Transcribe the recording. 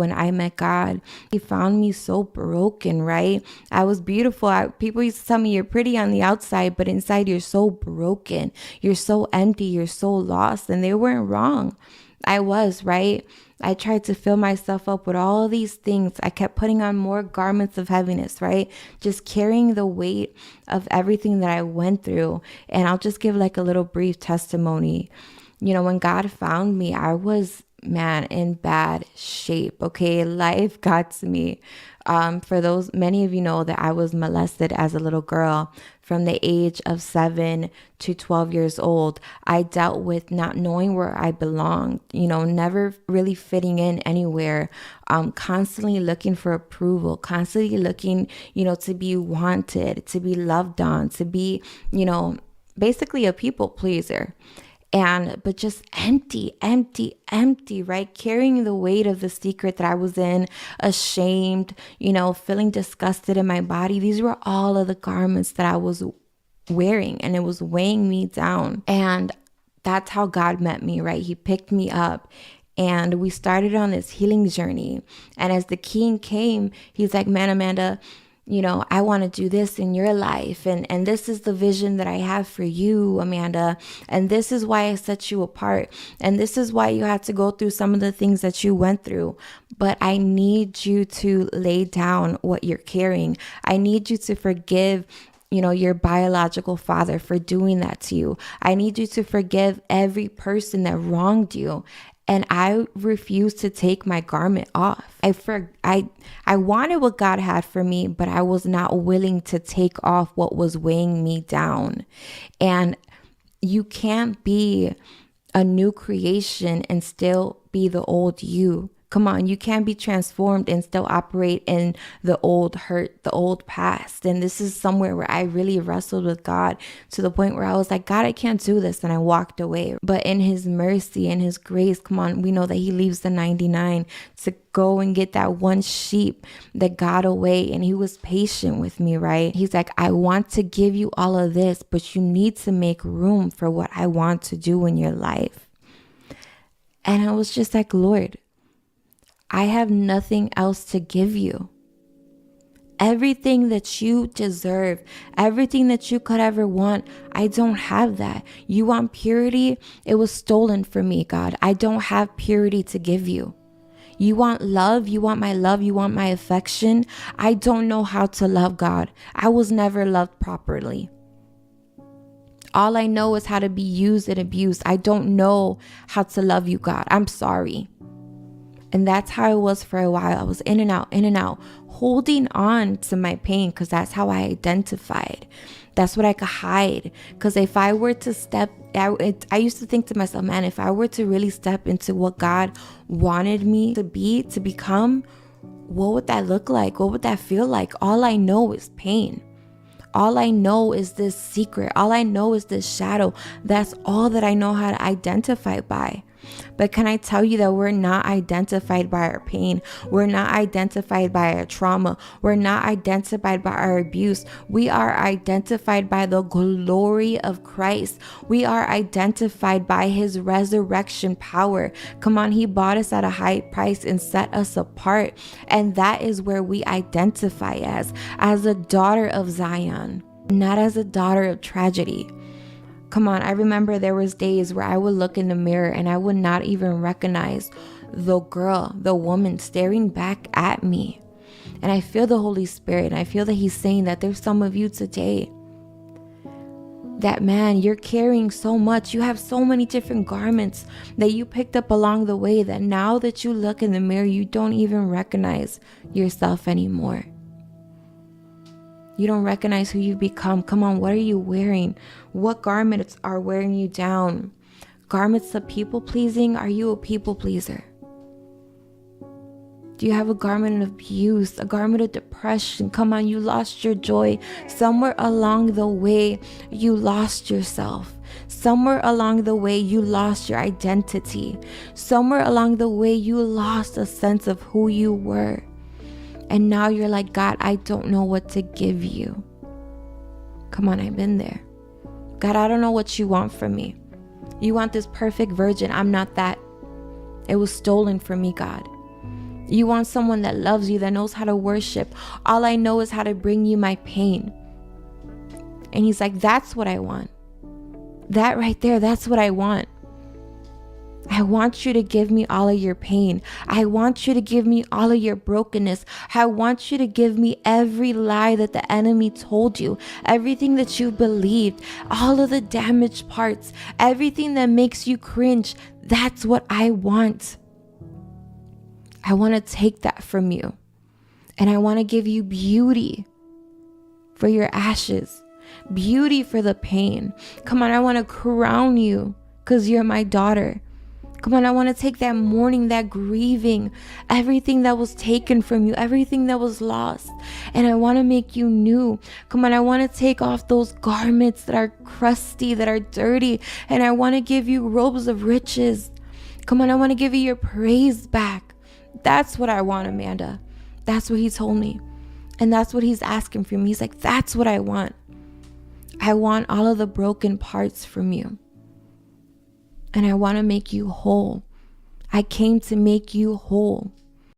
When I met God, he found me so broken, right? I was beautiful. People used to tell me you're pretty on the outside, but inside you're so broken. You're so empty. You're so lost. And they weren't wrong. I was, right? I tried to fill myself up with all these things. I kept putting on more garments of heaviness, right? Just carrying the weight of everything that I went through. And I'll just give like a little brief testimony. When God found me, I was, man, in bad shape. Okay. Life got to me. For those, many of you know that I was molested as a little girl from the age of 7 to 12 years old. I dealt with not knowing where I belonged, never really fitting in anywhere, constantly looking for approval, constantly looking, to be wanted, to be loved on, to be, basically a people pleaser. But just empty, right? Carrying the weight of the secret that I was in, ashamed, feeling disgusted in my body. These were all of the garments that I was wearing, and it was weighing me down. And that's how God met me, right? He picked me up. And we started on this healing journey. And as the king came, he's like, man, Amanda, I want to do this in your life. And this is the vision that I have for you, Amanda. And this is why I set you apart. And this is why you had to go through some of the things that you went through. But I need you to lay down what you're carrying. I need you to forgive your biological father for doing that to you. I need you to forgive every person that wronged you. And I refused to take my garment off. I wanted what God had for me, but I was not willing to take off what was weighing me down. And you can't be a new creation and still be the old you. Come on, you can't be transformed and still operate in the old hurt, the old past. And this is somewhere where I really wrestled with God to the point where I was like, God, I can't do this. And I walked away. But in his mercy and his grace, come on, we know that he leaves the 99 to go and get that one sheep that got away. And he was patient with me, right? He's like, I want to give you all of this, but you need to make room for what I want to do in your life. And I was just like, Lord, I have nothing else to give you. Everything that you deserve, everything that you could ever want, I don't have that. You want purity? It was stolen from me, God. I don't have purity to give you. You want love? You want my love? You want my affection? I don't know how to love, God. I was never loved properly. All I know is how to be used and abused. I don't know how to love you, God. I'm sorry. And that's how it was for a while. I was in and out, holding on to my pain because that's how I identified. That's what I could hide. Because if I were to I used to think to myself, man, if I were to really step into what God wanted me to be, to become, what would that look like? What would that feel like? All I know is pain. All I know is this secret. All I know is this shadow. That's all that I know how to identify by. But can I tell you that we're not identified by our pain? We're not identified by our trauma. We're not identified by our abuse. We are identified by the glory of Christ. We are identified by his resurrection power. Come on, he bought us at a high price and set us apart. And that is where we identify as a daughter of Zion, not as a daughter of tragedy. Come on, I remember there was days where I would look in the mirror and I would not even recognize the girl, the woman staring back at me. And I feel the Holy Spirit, and I feel that he's saying that there's some of you today that, man, you're carrying so much. You have so many different garments that you picked up along the way that now that you look in the mirror, you don't even recognize yourself anymore. You don't recognize who you've become. Come on, what are you wearing? What garments are wearing you down? Garments of people pleasing? Are you a people pleaser? Do you have a garment of abuse, a garment of depression? Come on, you lost your joy. Somewhere along the way, you lost yourself. Somewhere along the way, you lost your identity. Somewhere along the way, you lost a sense of who you were. And now you're like, God, I don't know what to give you. Come on, I've been there. God, I don't know what you want from me. You want this perfect virgin. I'm not that. It was stolen from me, God. You want someone that loves you, that knows how to worship. All I know is how to bring you my pain. And he's like, that's what I want. That right there, that's what I want. I want you to give me all of your pain. I want you to give me all of your brokenness. I want you to give me every lie that the enemy told you, everything that you believed, all of the damaged parts, everything that makes you cringe. That's what I want. I want to take that from you. And I want to give you beauty for your ashes, beauty for the pain. Come on, I want to crown you because you're my daughter. Come on, I want to take that mourning, that grieving, everything that was taken from you, everything that was lost, and I want to make you new. Come on, I want to take off those garments that are crusty, that are dirty, and I want to give you robes of riches. Come on, I want to give you your praise back. That's what I want, Amanda. That's what he told me. And that's what he's asking from me. He's like, that's what I want. I want all of the broken parts from you. And I want to make you whole. I came to make you whole.